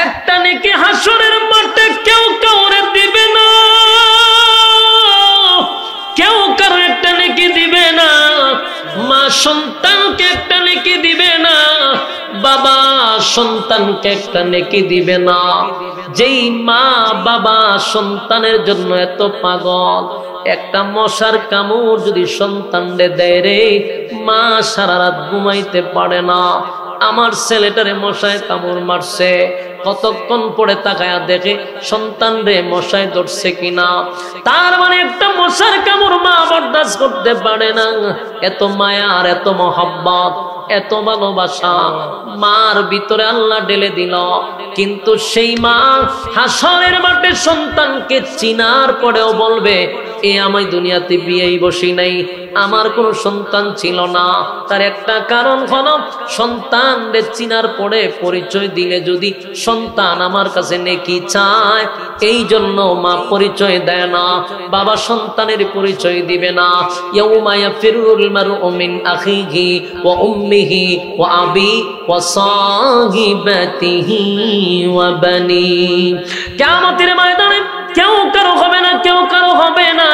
একটা নেকি হাসরের মাঠে কেউ কাউরে দিবে না, কেউ কারো একটা নেকি দিবে না। মা সন্তানকে একটা নেকি দিবে না, বাবা সন্তানকে একটা নেকি দিবে না। যেই মা বাবা সন্তানের জন্য এত পাগল, একটা মশার কামড় যদি সন্তানরে দেয় রে, মা সারা রাত ঘুমাইতে পারে না। আমার ছেলেটারে মশায় কামড় মারছে, কতক্ষণ পরে তাকায়া দেখে সন্তান রে মশায় ধরছে কিনা। তার মানে একটা মশার কামড় মা বরদাস্ত করতে পারে না। এত মায়া আর এত মহব্বত, এত ভালোবাসা মার ভিতরে আল্লাহ ঢেলে দিল। কিন্তু সেই মা হাসরের মাঠে সন্তানকে চিনার পরেও বলবে, এ আমি দুনিয়াতে বিয়েই বসি নাই, আমার কোনো সন্তান ছিল না। তার একটা কারণ হলো সন্তানদের চিনার পরে পরিচয় দিলে যদি সন্তান আমার কাছে নেকি চায়, এই জন্য মা পরিচয় দেয় না। বাবা সন্তানের পরিচয় দিবে না। ইয়াউমা ইয়াফিরুল মারউ মিন আখিহি ওয়া উম্মিহি ওয়া আবি ওয়া সাহিবাতিহি ওয়া বানি। কিয়ামতের ময়দানে কেউ কারো হবে না, কেউ কারো হবে না।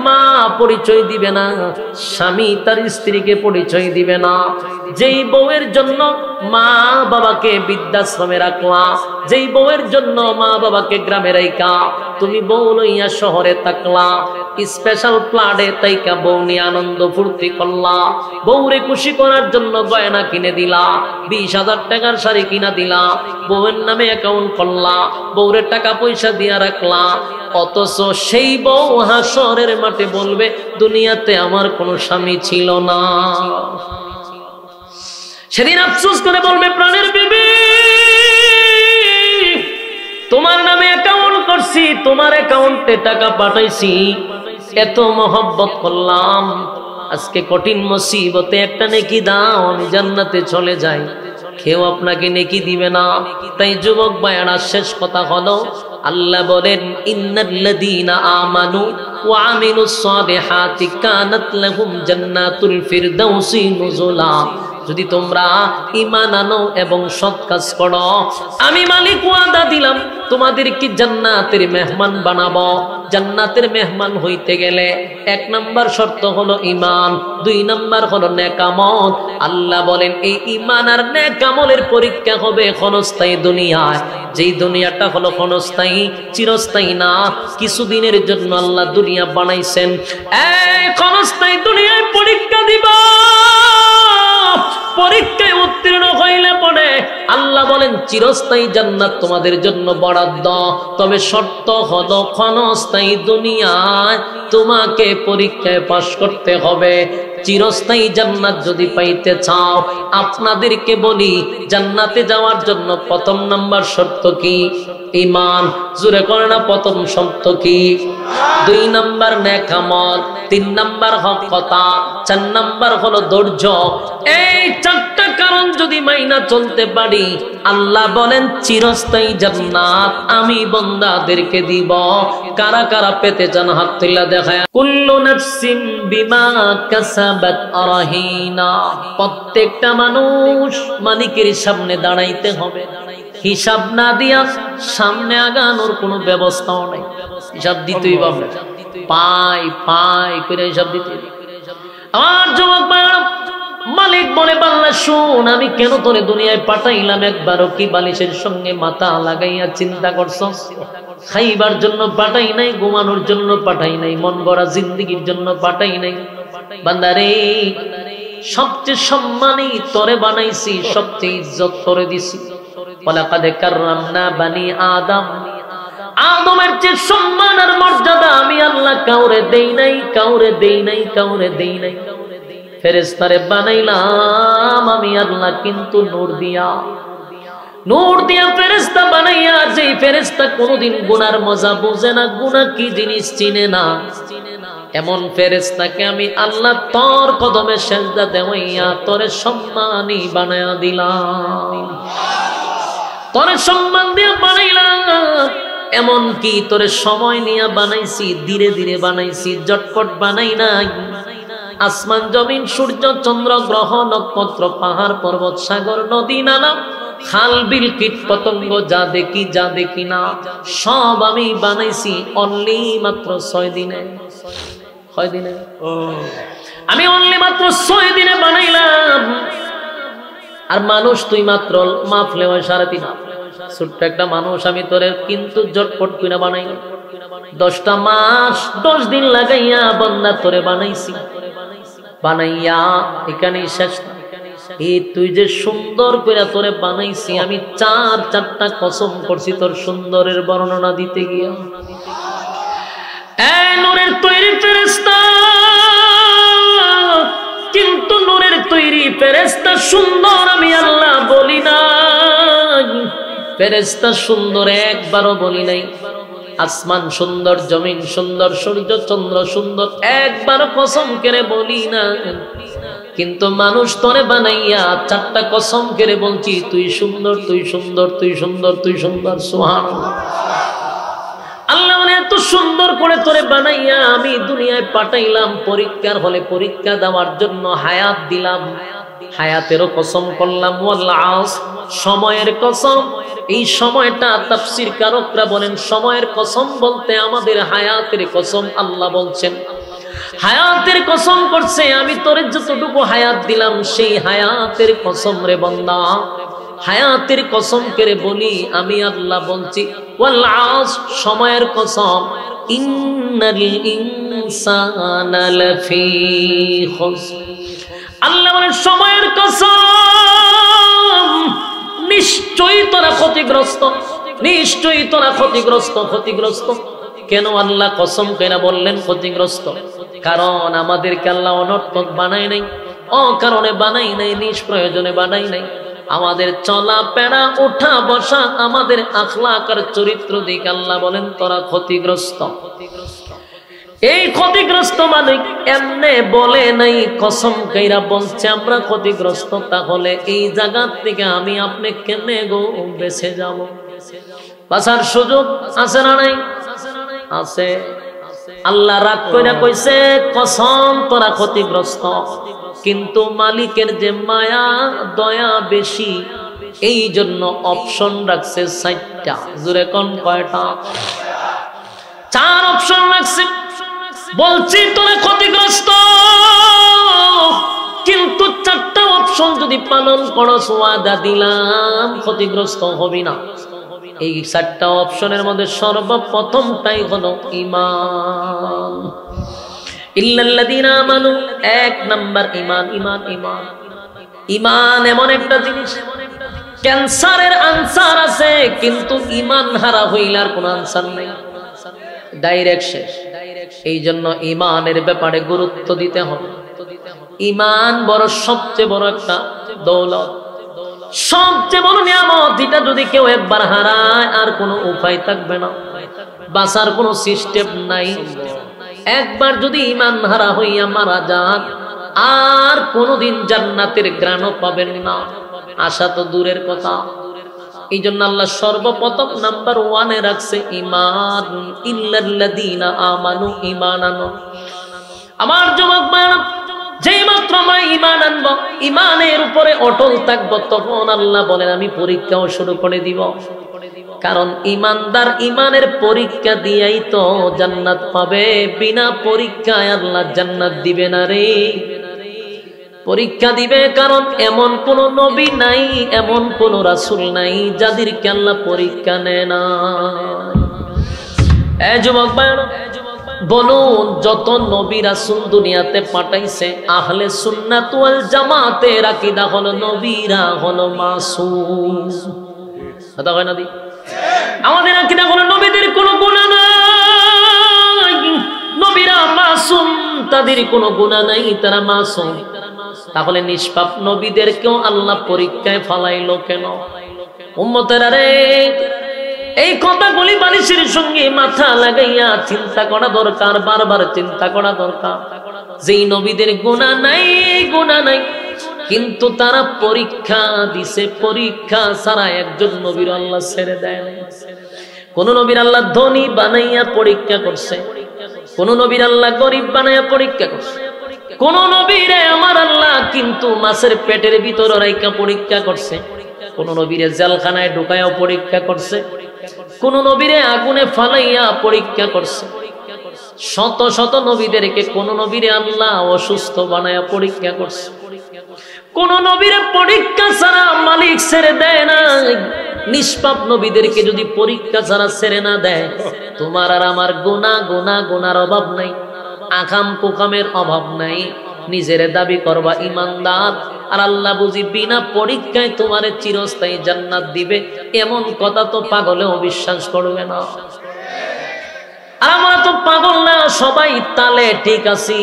মা পরিচয় দিবে না, স্বামী তার স্ত্রীকে পরিচয় দিবে না। যেই বউয়ের জন্য মা বাবাকে বৃদ্ধাশ্রমে রাখলা, যেই বউয়ের জন্য মা বাবাকে গ্রামে রাইকা তুমি বউ লইয়া শহরে থাকলা, স্পেশাল প্লাডে তাইকা বউ নিয়ে আনন্দ ফুর্তি করলা, বউরে খুশি করার জন্য গয়না কিনে দিলা, 20,000 টাকার শাড়ি কিনা দিলা, বউয়ের নামে অ্যাকাউন্ট করলা, বউরের টাকা পয়সা দিয়া রাখলা। অথচ সেই বউ হাসরের মাঠে বলবে, দুনিয়াতে আমার কোনো স্বামী ছিল না। সেদিন আফসোস করে বলবে, প্রাণের বিবি তোমার নামে অ্যাকাউন্ট করছি, তোমার অ্যাকাউন্টে টাকা পাঠাইছি, এত মহব্বত করলাম, আজকে কঠিন মুসিবতে একটা নেকি দাও, আমি জান্নাতে চলে যাই। কেউ আপনাকে নেকি দিবে না। তাই যুবক ভাইয়েরা, শেষ কথা হলো আল্লাহ বলেন, ইন্নাল্লাযীনা আমানু ওয়া আমিলুস সালিহাতি কানাত লাহুম জান্নাতুল ফিরদাউসি নুজুলা। যদি তোমরা ঈমান আনো এবং সৎ কাজ করো, আমি মালিক ওয়াদা দিলাম তোমাদেরকে জান্নাতের মেহমান বানাবো। জান্নাতের মেহমান হইতে গেলে 1 নাম্বার শর্ত হলো ঈমান, 2 নাম্বার হলো নেক আমল। আল্লাহ বলেন, এই ঈমান আর নেক আমলের পরীক্ষা হবে ক্ষণস্থায়ী দুনিয়ায়। যেই দুনিয়াটা হলো ক্ষণস্থায়ী, চিরস্থায়ী না। কিছুদিনের জন্য আল্লাহ দুনিয়া বানাইছেন, এই ক্ষণস্থায়ী দুনিয়ায় পরীক্ষা দিবা। পরীক্ষায় উত্তীর্ণ হইলে পরে আল্লাহ বলেন, চিরস্থায়ী জান্নাত তোমাদের জন্য বরাদ্দ। তবে শর্ত হলো ক্ষণস্থায়ী দুনিয়ায় তোমাকে পরীক্ষায় পাশ করতে হবে। চিরস্থায়ী জান্নাত যদি পাইতে চাও, আপনাদেরকে বলি, জান্নাতে যাওয়ার জন্য 1 নাম্বার শর্ত কি? ঈমান। জোরে করে না, 1 শর্ত কি? 2 নাম্বার নেক আমল, 3 নাম্বার হক কথা, 4 নাম্বার হলো ধৈর্য। এই 4টা কারণ যদি মাইনা চলতে পারি, আল্লাহ বলেন চিরস্থায়ী জান্নাত আমি বান্দাদেরকে দিব। কারা কারা পেতে চান হাত তুলে দেখায়। কুল্লু নাফসিন বিমা কাসাবাত রাহিনা। প্রত্যেকটা মানুষ মালিকের সামনে দাঁড়াইতে হবে। হিসাব না দিয়া সামনে আগানোর কোনো ব্যবস্থাও নাই। হিসাব দিতেই পাবে, পাই পাই করে হিসাব দিতে। আমার যুবক ভাইরা, মালিক বলে, বান্দা শুন, আমি কেন তোরে দুনিয়ায় পাঠাইলাম, একবারও কি বালিশের সঙ্গে মাথা লাগাইয়া চিন্তা করছস? খাইবার জন্য পাঠাই নাই, ঘুমানোর জন্য পাঠাই নাই, মন গড়া জিন্দেগির জন্য পাঠাই নাই। বান্দারে, সবচেয়ে সম্মানী তোরে বানাইছি, সবচেয়ে ইজ্জত তোরে দিছি। ওয়ালাকাদ কাররামনা বানি আদম। আদমের যে সম্মান আর মর্যাদা আমি আল্লাহ কাউরে দেই নাই, কাউরে দেই নাই, কাউরে দেই নাই। ফেরেশতারে বানাইলাম আমি আল্লাহ, কিন্তু নূর দিয়া, নূর দিয়া ফেরেশতা বানাইয়া। যেই ফেরেশতা কোনোদিন গুনার মজা বুঝে না, গুনাহ কি জিনিস চিনে না, এমন ফেরেশতাকে আমি আল্লাহ তোর কদমে সেজদা দেওয়াইয়া তোরে সম্মানী বানায়া দিলাম, তোরে সম্মান দিয়া বানাইলাম। এমন কি তোরে সময় নিয়ে বানাইছি, ধীরে ধীরে বানাইছি, জটপট বানাই নাই। আসমান জমিন, সূর্য চন্দ্র গ্রহ নক্ষত্র পাহাড় পর্বত সাগর নদী নালা খালবিল কীট পতঙ্গ যা দেখি না সব আমি বানাইছি অনলি মাত্র 6 দিনে। 6 দিনে আমি অনলি মাত্র 6 দিনে বানাইলাম। আর মানুষ তুই মাত্র মাফলে হয় 3.5। ছোট্ট একটা মানুষ আমি তোরে কিন্তু জটপট কইরা বানাইলাম। 10টা মাস 10 দিন লাগাইয়া বান্দা তোরে বানাইছি। বানাইয়া এখানেই শেষ না। এই তুই যে সুন্দর করে তোরে বানাইছি, আমি 4টা কসম করছি তোর সুন্দরের বর্ণনা দিতে গিয়া। নূরের তৈরি ফেরেশতা, কিন্তু নূরের তৈরি ফেরেশতা সুন্দর আমি আল্লাহ বলি নাই। ফেরেশতা সুন্দর একবারও বলি নাই। আসমান সুন্দর, জমিন সুন্দর, সূর্য চন্দ্র সুন্দর, একবারও কসম করে বলি না। কিন্তু মানুষ তোরে বানাইয়া 4টা কসম করে বলছি তুই সুন্দর, তুই সুন্দর, তুই সুন্দর, তুই সুন্দর। সুবহানাল্লাহ। আল্লাহ মানে এত সুন্দর করে তোরে বানাইয়া আমি দুনিয়ায় পাঠাইলাম পরীক্ষার হলে পরীক্ষা দেওয়ার জন্য। হায়াত দিলাম, হায়াতেরও কসম করলাম। ওয়াল আসর, সময়ের কসম। এই সময়টা তাফসীর কারকরা বলেন সময়ের কসম বলতে আমাদের হায়াতের কসম আল্লাহ বলছেন। হায়াতের কসম করছে আমি তোরে যতটুকু হায়াত দিলাম সেই হায়াতের কসম রে বান্দা। হায়াতের কসম করে বলি আমি আল্লাহ বলছি ওয়াল আসর, সময়ের কসম। ইন্নাল ইনসানা লাফি খুসর। আল্লাহ বলেন সময়ের কসম, নিশ্চয়ই তোরা ক্ষতিগ্রস্ত, নিশ্চয়ই তোরা ক্ষতিগ্রস্ত। ক্ষতিগ্রস্ত কেন আল্লাহ কসম কেনা বললেন ক্ষতিগ্রস্ত? কারণ আমাদেরকে আল্লাহ অনর্থক বানায় নাই, অকারণে বানাই নাই, নিষ্প্রয়োজনে বানাই নাই। আমাদের চলা ফেরা, ওঠা বসা, আমাদের আখলাক আর চরিত্র দিক আল্লাহ বলেন তোরা ক্ষতিগ্রস্ত। এই ক্ষতিগ্রস্ত মানে এমনে বলে নাই, কসম কইরা বলছে আমরা ক্ষতিগ্রস্ত। তাহলে এই জায়গা থেকে আমি আপনি কেমনে গো বেঁচে যাব? বাঁচার সুযোগ আছে না নাই? আছে। আল্লাহ রাগ কইরা কইছে কসম তোরা ক্ষতিগ্রস্ত। কিন্তু মালিকের যে মায়া দয়া বেশি, এই জন্য অপশন রাখছে 4টা। জোরে কোন কয়টা? 4 অপশন রাখছে। বলছি তোরা ক্ষতিগ্রস্ত, কিন্তু 4টা অপশন যদি পালন করস ওয়াদা দিলাম ক্ষতিগ্রস্ত হবি না। এই 4টা অপশনের মধ্যে সর্বপ্রথমটাই হলো ঈমান। ইল্লাল্লাযীনা আমানু, 1 নাম্বার ঈমান। ঈমান ঈমান ঈমান এমন একটা জিনিস, ক্যান্সারের আনসার আছে কিন্তু ঈমান হারা হইলে আর কোনো আনসার নাই, ডাইরেক্ট শেষ। এই জন্য ঈমানের ব্যাপারে গুরুত্ব দিতে হবে। ঈমান বড়, সবচেয়ে বড় একটা দৌলত, সবচেয়ে বড় নিয়ামত। এটা যদি কেউ একবার হারায় আর কোনো উপায় থাকবে না, বাঁচার কোনো সিস্টেম নাই। একবার যদি ঈমান হারা হইয়া মারা যান আর কোনোদিন জান্নাতের ঘ্রাণও পাবেন না, আশা তো দূরের কথা। এই জন্য আল্লাহ সর্বপ্রথম নাম্বার 1-এ রাখছে ঈমান। ইল্লাল্লাযীনা আমানু ঈমানান। আমার যুবক ভাইরা, যেই মাত্র আমরা ঈমান আনবো, ঈমানের উপরে অটল থাকবো, তখন আল্লাহ বলেন আমি পরীক্ষাও শুরু করে দিব। কারণ ঈমানদার ঈমানের পরীক্ষা দিয়েই তো জান্নাত পাবে। বিনা পরীক্ষায় আল্লাহ জান্নাত দিবে না রে। পরীক্ষা দিবে, কারণ এমন কোন নবী নাই, এমন কোন রাসূল নাই যাদেরকে আল্লাহ পরীক্ষা নেয় না। যুবক ভাইরা বলুন, যত নবী রাসূল দুনিয়াতে পাঠাইছে, আহলে সুন্নাত ওয়াল জামাতের আকীদা হলো নবীরা হলো মাসুম। কথা কয় না দি? আমাদের আকীদা হলো নবীদের কোনো গুনাহ নাই, নবীরা মাসুম, তাদের কোনো গুনাহ নাই, তারা মাসুম। তাহলে নিষ্পাপ নবীদেরকেও আল্লাহ পরীক্ষায় ফলাইলো কেন? উম্মতেরা রে, এই কথাগুলি বালিশের সঙ্গে মাথা লাগাইয়া চিন্তা করা দরকার, বারবার চিন্তা করা দরকার। যেই নবীদের গুনাহ নাই, গুনাহ নাই, কিন্তু তারা পরীক্ষা দিছে। পরীক্ষা ছাড়া একজন নবীর আল্লাহ ছেড়ে দেয় না। কোন নবীর আল্লাহ ধনী বানাইয়া পরীক্ষা করছে, কোন নবীর আল্লাহ গরিব বানাইয়া পরীক্ষা করছে, কোন নবীরে আমার আল্লাহ কিন্তু মাছের পেটের ভিতরে রাইখা পরীক্ষা করছে, কোন নবীরে জেলখানায় ঢুকাইয়া পরীক্ষা করছে, কোন নবীরে আগুনে ফালাইয়া পরীক্ষা করছে। শত শত নবীদেরকে কোন নবীরে আল্লাহ অসুস্থ বানায়া পরীক্ষা করছে। কোন নবীরে পরীক্ষা ছাড়া মালিক ছেড়ে দেয় না। নিষ্পাপ নবীদেরকে যদি পরীক্ষা ছাড়া ছেড়ে না দেয়, তোমার আর আমার গুনার অভাব নাই, আকাম কুকামের অভাব নাই। নিজের দাবি করবা ইমানদার, আর আল্লাহ বুঝি বিনা পরীক্ষায় তোমারে চিরস্থায়ী জান্নাত দিবে, এমন কথা তো পাগলেও বিশ্বাস করবে না। আর আমরা তো পাগল না, সবাই তালে ঠিক আছি,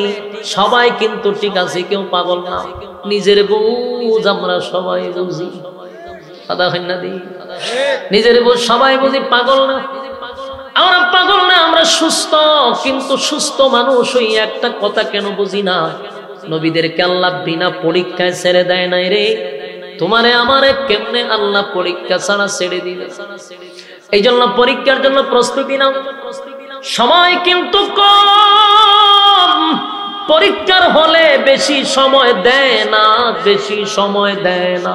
সবাই কিন্তু ঠিক আছি, কেউ পাগল না। নিজের বুঝ আমরা সবাই বুঝি, কথা হয় না দি, নিজের বুঝ সবাই বুঝি, পাগল না আমরা, পাগল না আমরা, সুস্থ। কিন্তু সুস্থ মানুষ ওই একটা কথা কেন বুঝি না, নবীদেরকে আল্লাহ বিনা পরীক্ষায় ছেড়ে দেয় নাই রে। তোমারে আমারে কেমনে আল্লাহ পরীক্ষা ছাড়া ছেড়ে দিবে? এই জন্য পরীক্ষার জন্য প্রস্তুতি নাও। সময় কিন্তু কম, পরীক্ষার হলে বেশি সময় দেয় না, বেশি সময় দেয় না।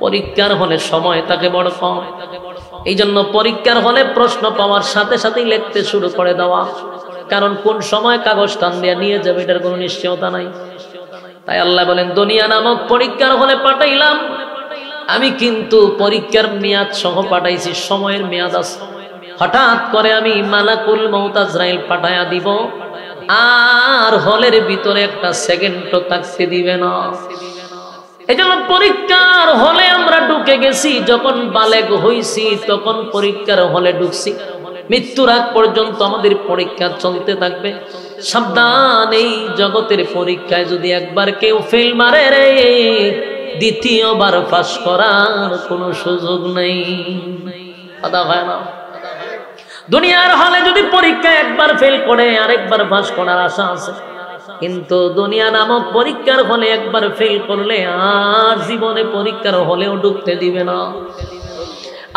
পরীক্ষার হলে সময় তাকে বড় কম। এই জন্য পরীক্ষার হলে প্রশ্ন পাওয়ার সাথে সাথেই লিখতে শুরু করে দেওয়া, কারণ কোন সময় কাগজ টান দিয়ে নিয়ে যাবে এটার কোনো নিশ্চয়তা নাই। তাই আল্লাহ বলেন, দুনিয়া নামক পরীক্ষার হলে পাঠাইলাম আমি, কিন্তু পরীক্ষার মেয়াদ সহ পাঠাইছি, সময়ের মেয়াদ আছে। হঠাৎ করে আমি মালাকুল মউত আজরাইল পাঠায়া দিব, আর হলের ভিতরে একটা সেকেন্ডও থাকতে দিবে না। এই জন্য পরীক্ষার হলে আমরা ঢুকে গেছি, যখন বালেগ হইছি তখন পরীক্ষার হলে ঢুকছি। মৃত্যুর আগ পর্যন্ত আমাদের পরীক্ষা চলতে থাকবে। সাবধান, এই জগতের পরীক্ষায় যদি একবার কেউ ফেল মারে রে, দ্বিতীয়বার পাস করার কোনো সুযোগ নেই, কথা হয় না। দুনিয়ার হলে যদি পরীক্ষায় একবার ফেল করে আরেকবার পাস করার আশা আছে, কিন্তু দুনিয়া নামক পরীক্ষার হলে একবার ফেল করলে আর জীবনে পরীক্ষার হলেও ঢুকতে দিবে না।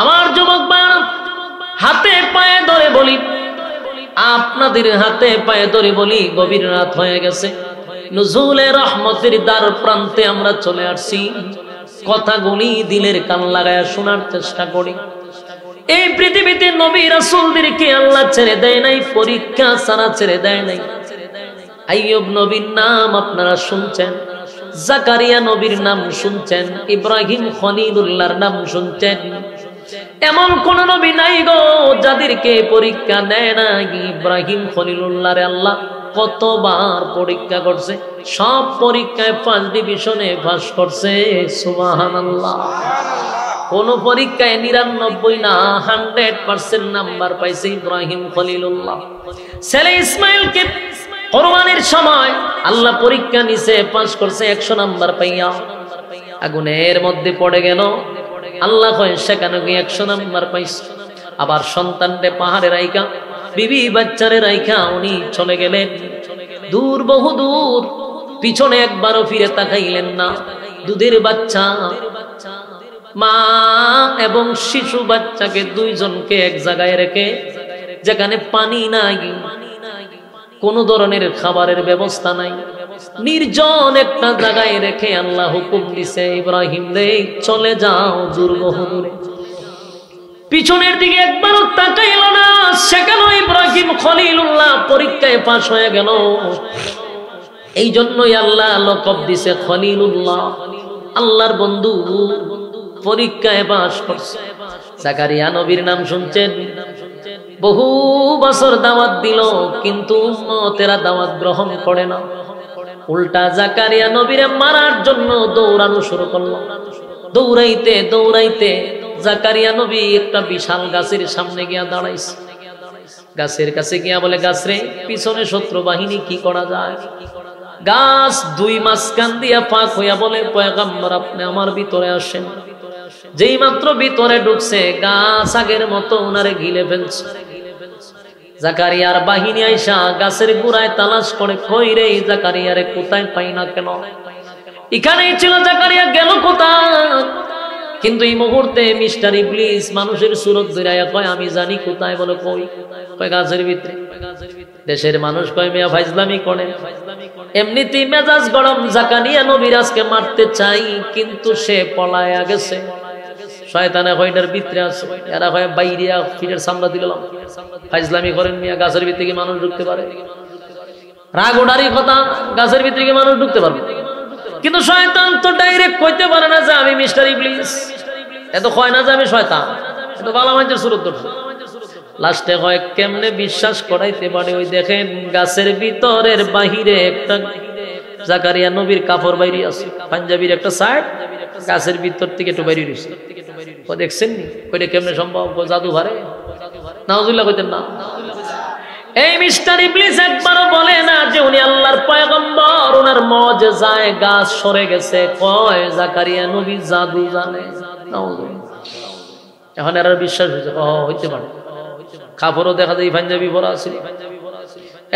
আমার যুবক ভাইরা, হাতে পায়ে ধরে বলি, আপনাদের হাতে পায়ে ধরে বলি, গভীর রাত হয়ে গেছে, নুজুলে রহমতের দ্বার প্রান্তে আমরা চলে আসছি। কথাগুলি দিলের কান লাগায়া শোনার চেষ্টা করি। এই পৃথিবীতে নবী রাসূলদেরকে আল্লাহ ছেড়ে দেয় নাই, পরীক্ষা ছাড়া ছেড়ে দেয় নাই। আইয়ুব নবীর নাম আপনারা শুনছেন, জাকারিয়া নবীর নাম শুনছেন, ইব্রাহিম খলিলুল্লাহর নাম শুনছেন। এমন কোন নবী নাই গো যাদেরকে পরীক্ষা দেয় না। ইব্রাহিম খলিলুল্লাহরে আল্লাহ কতবার পরীক্ষা করছে, সব পরীক্ষায় ফার্স্ট ডিভিশনে পাস করছে। সুবহানাল্লাহ। কোন পরীক্ষায় 99 না 100% নাম্বার পাইছে ইব্রাহিম খলিলুল্লাহ। ছেলে ইসমাইলকে কোরবানির সময় আল্লাহ পরীক্ষা নিছে, পাস করছে 100 নাম্বার পাইয়া। আগুনের মধ্যে পড়ে গেল, আল্লাহ কয় সেখানে গিয়ে 100 নাম্বার পাইছে। আবার সন্তানরে পাহাড়ে রাইখা, বিবি বাচ্চারে রাইখা উনি চলে গেলেন দূর, বহু দূর। পিছনে একবারও ফিরে তাকাইলেন না। দুধের বাচ্চা, মা এবং শিশু বাচ্চাকে দুইজনকে এক জায়গায় রেখে, যেখানে পানি নাই, কোন ধরনের খাবারের ব্যবস্থা নাই, নির্জন একটা জায়গায় রেখে আল্লাহ হুকুম দিছে, ইব্রাহিম রে চলে যাও দূর, বহু দূরে। পিছনের দিকে একবারও তাকাইল না। সেখানে ইব্রাহিম খলিলুল্লাহ পরীক্ষায় পাশ হয়ে গেল। এই জন্যই আল্লাহ লকব দিছে খলিলুল্লাহ, আল্লাহর বন্ধু। পরীক্ষায় পাশ করছে। জাকারিয়া নবীর নাম শুনছেন, বহু বছর দাওয়াত দিল, কিন্তু উম্মতেরা দাওয়াত গ্রহণ করে না। উল্টা জাকারিয়া নবীরে মারার জন্য দৌড়ানো শুরু করলো। দৌড়াইতে দৌড়াইতে জাকারিয়া নবী একটা বিশাল গাছের সামনে গিয়া দাঁড়াইছে। গাছের কাছে গিয়া বলে, গাছ রে, পিছনে শত্রু বাহিনী, কি করা যায়? গাছ দুই মাঝখান দিয়া ফাঁক হইয়া বলে, পয়গম্বর আপনি আমার ভিতরে আসেন। যেই মাত্র ভিতরে ঢুকছে, গাছ আগের মতো ওনারে গিলে ফেলছে। জাকারিয়ার বাহিনী আইসা গাছের গোড়ায় তালাশ করে, কই রে জাকারিয়ারে কোথায় পাই না কেন? এখানেই ছিল, জাকারিয়া গেল কোথায়? কিন্তু এই মুহূর্তে মিস্টার ইবলিস মানুষের সুরত ধরাইয়া কয়, আমি জানি কোথায়। বলে কই? কয় গাছের ভিতরে। দেশের মানুষ কয়, মিয়া ফাইজলামি করে। এমনিতেই মেজাজ গরম, জাকারিয়া নবীর আজকে মারতে চাই, কিন্তু সে পলায়া গেছে। শয়তানে কয়টার ভিতরে আছে, এরা কয় বাইরে ফিটের সামলা দিলাম। ফাইজলামি করেন মিয়া, গাছের ভিতরে কি মানুষ ঢুকতে পারে? রাগ ওঠারই কথা, গাছের ভিতরে কি মানুষ ঢুকতে পারবে? কিন্তু শয়তান তো ডাইরেক্ট কইতে পারে না যে আমি মিস্টার ইবলিস, এত কয় না যে আমি শয়তান, এত ভালো মানুষের সুরত ধরছে। লাস্টে কয় কেমনে বিশ্বাস করাইতে পারে? ওই দেখেন গাছের ভিতরের বাহিরে একটা জাকারিয়া নবীর কাপড় বাইরে আছে, পাঞ্জাবির একটা সাইড গাছের ভিতর থেকে একটু বাইরে রয়েছে। ও দেখছেন নি? ওইটা কেমনে সম্ভব? জাদু ভারে নাউজুবিল্লাহ কইতেন না। এই মিস্টার ইবলিস একবারও বলে না যে উনি আল্লাহর পয়গম্বর, ওনার মুজিজায় গাছ সরে গেছে। কয় জাকারিয়া নবী জাদু জানে। এখন এর বিশ্বাস হয়েছে, হইতে পারে। কাপড়ও দেখা যায় পাঞ্জাবি পরা আছে।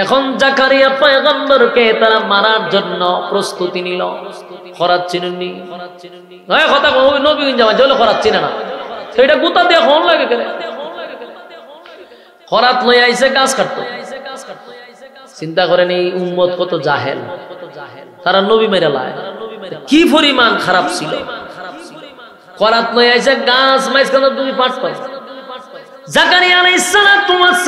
এখন জাকারিয়া পয়গম্বরকে তারা মারার জন্য প্রস্তুতি নিল। খরাত চিনুনি কথা নবী যাওয়া খরাত চিনে না, সেটা গুতা দিয়ে হন লাগে কেন? খরাত লই আইছে গাছ কাটতো। চিন্তা করেন এই উম্মত কত জাহেল, তারা নবী মেরে লায়, কি পরিমাণ খারাপ ছিল। খরাত লই আইছে গাছ মাইজখানে দুই পাট পায়। জাকারিয়া আলাইহিস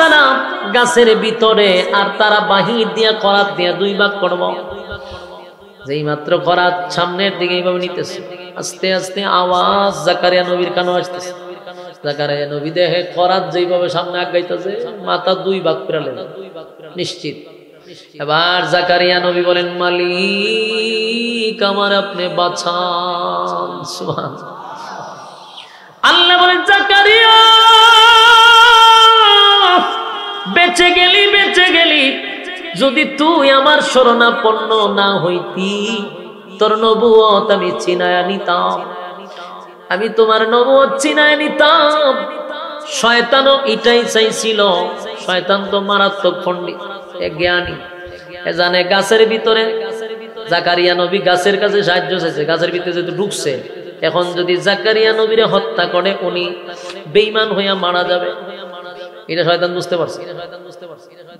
সালাম গাছের ভিতরে, আর তারা বাহির দিয়া করাত দিয়া দুই ভাগ করব। যেই মাত্র করাত সামনের দিকে এইভাবে নিতেছে, আস্তে আস্তে আওয়াজ জাকারিয়া নবীর কানে আসতেছে। জাকারিয়া নবী দেখে করাত যেইভাবে সামনে আগাইতেছে, মাথা দুই ভাগ পেরালেন নিশ্চিত। এবার জাকারিয়া নবী বলেন, মালিক আমার আপনি বাঁচান। সুবহানাল্লাহ। আল্লাহ বলেন, জাকারিয়া বেঁচে গেলি, বেঁচে গেলি। যদি তুই আমার শরণাপন্ন না হইতি, তোর নবুয়ত আমি চিনায়া নিতাম, আমি তোমার নবুয়ত চিনায়া নিতাম। শয়তানও এটাই চাইছিল। শয়তান তো মারাত্মক পণ্ডিত, জ্ঞানী, জানে গাছের ভিতরে। জাকারিয়া নবী গাছের কাছে সাহায্য চাইছে, গাছের ভিতরে যেহেতু ঢুকছে, এখন যদি জাকারিয়া নবীরে হত্যা করে উনি বেঈমান হইয়া মারা যাবে, এটা শয়তান বুঝতে পারছে।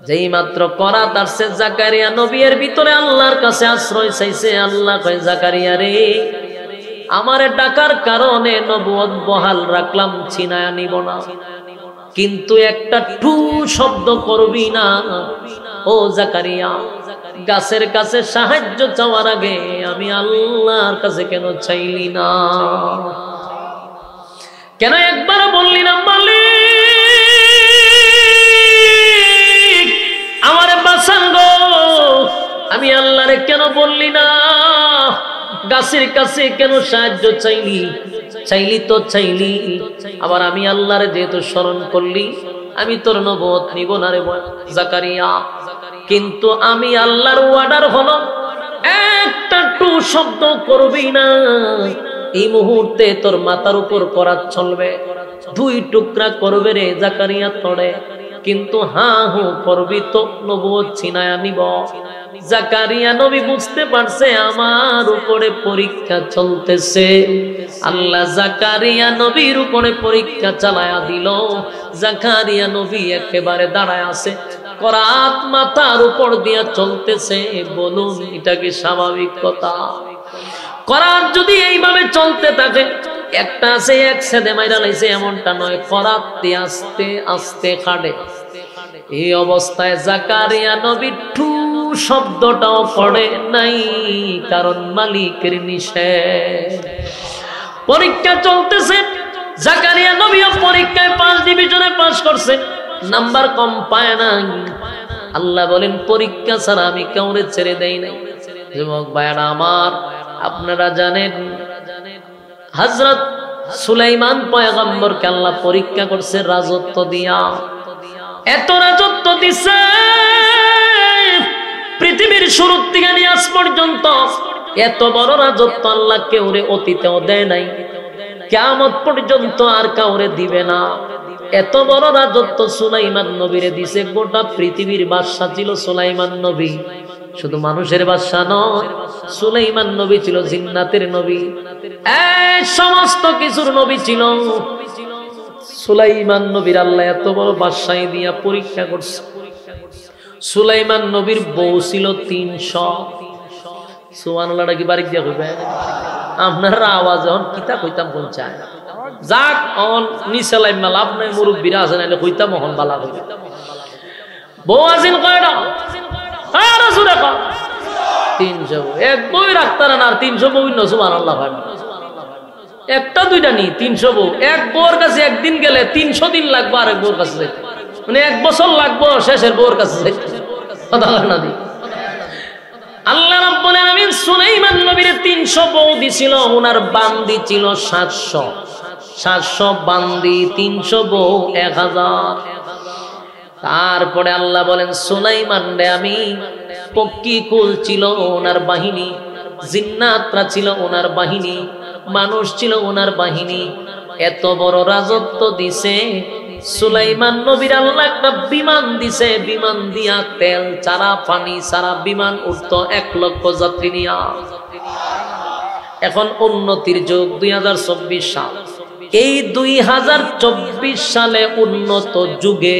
যেই মাত্র করাত আসছে জাকারিয়া নবীর ভিতরে আল্লাহর কাছে আশ্রয় চাইছে। আল্লাহ কয়, জাকারিয়া রে, আমারে ডাকার কারণে নবুয়ত বহাল রাখলাম, ছিনায়া নিব না, কিন্তু একটা টু শব্দ করবি না। ও জাকারিয়া, গাছের কাছে সাহায্য চাওয়ার আগে আমি আল্লাহর কাছে কেন চাইলি না? কেন একবার বললি না, মালিক আমারে বাঁচান গো? আমি আল্লাহরে কেন বললি না? গাছের কাছে কেন সাহায্য চাইলি? চাইলি তো চাইলি, আবার আমি আল্লাহরে যেহেতু স্মরণ করলি, আমি তোর নবুয়ত নিব না রে জাকারিয়া। কিন্তু আমি আল্লাহর ওয়ার্ডার হলো একটা টু শব্দ করবি না। এই মুহূর্তে তোর মাথার উপর করাত চলবে, দুই টুকরা করবে রে জাকারিয়া তড়ে, কিন্তু হা হু করবি তো নবুয়ত ছিনায়া নিব। জাকারিয়া নবী বুঝতে পারছে আমার উপরে পরীক্ষা চলতেছে। আল্লাহ জাকারিয়া নবীর উপরে পরীক্ষা চালায়া দিল। জাকারিয়া নবী একেবারে দাঁড়ায় আছে, করাত মাথার উপর দিয়া চলতেছে। বলুন, এটা কি স্বাভাবিক কথা? করাত যদি এইভাবে চলতে থাকে, একটা আছে এক সেদে মাইরা লাইছে এমনটা নয়, করাত দিয়ে আস্তে আস্তে কাটে। এই অবস্থায় জাকারিয়া নবী টু শব্দটাও পড়ে নাই, কারণ মালিকের নিষেধ। পরীক্ষা চলতেছে, জাকারিয়া নবীও পরীক্ষায় 5 ডিভিশনে পাস করছে, নাম্বার কম পায় নাই। আল্লাহ বলেন, পরীক্ষা ছাড়া আমি কাউরে ছেড়ে দেই নাই। যুবক ভাইরা আমার, আপনারা জানেন হযরত সুলাইমান পয়গম্বরকে আল্লাহ পরীক্ষা করছে রাজত্ব দিয়া। এত রাজত্ব দিছে, পৃথিবীর শুরু থেকে নিয়ে আজ পর্যন্ত এত বড় রাজত্ব আল্লাহ কেউরে অতীতেও দেয় নাই, কিয়ামত পর্যন্ত আর কাউরে দিবে না। এত বড় রাজত্ব সুলাইমান নবীরে দিছে। গোটা পৃথিবীর বাদশা ছিল সুলাইমান নবী, শুধু মানুষের বাদশা নয়, সুলাইমান নবী ছিল জিন্নাতের নবী, এই সমস্ত কিছুর নবী ছিল। সুলাইমান নবীর আল্লাহ এত বড় বাদশাহী দিয়া পরীক্ষা করছে। সুলাইমান নবীর বউ ছিল 300। সুবহানাল্লাহ কি বারিক দিয়া কইবে? আপনারা আওয়াজ যখন কিতা কইতাম কোন চায় যাক অন নিচে লাইমা লাভ নাই, মুরব্বীরা আছে নাইলে কইতা মোহন বালা কই। বউ আজিন কয়টা? আর জোরে কও 300 বউ। এক বই রাখতারা না, আর 300 বউ ন সুবহানাল্লাহ ভাই। একটা দুইটা নি 300 বউ। এক বউর কাছে একদিন গেলে 300 দিন লাগবে আরেক বউর কাছে যাইতে, মানে 1 বছর লাগবে শেষের বউর কাছে যাইতে। কথা না দি আল্লাহ রাব্বুল আলামিন সুলাইমান নবীর 300 বউ দিছিল, ওনার বান্দি ছিল 700 বান্দি, 300 বউ 1000। তারপরে আল্লাহ বলেন সুলাইমান রে আমি পক্ষী কুল ছিল ওনার বাহিনী, জিন্নাতরা ছিল ওনার বাহিনী, মানুষ ছিল ওনার বাহিনী। এত বড় রাজত্ব দিছে সুলাইমান নবীর আল্লাহ একটা বিমান দিছে, বিমান দিয়া তেল ছাড়া পানি ছাড়া বিমান উঠতো 1 লক্ষ যাত্রী নিয়া। এখন উন্নতির যুগ 2024 সাল, এই 2024 সালে উন্নত যুগে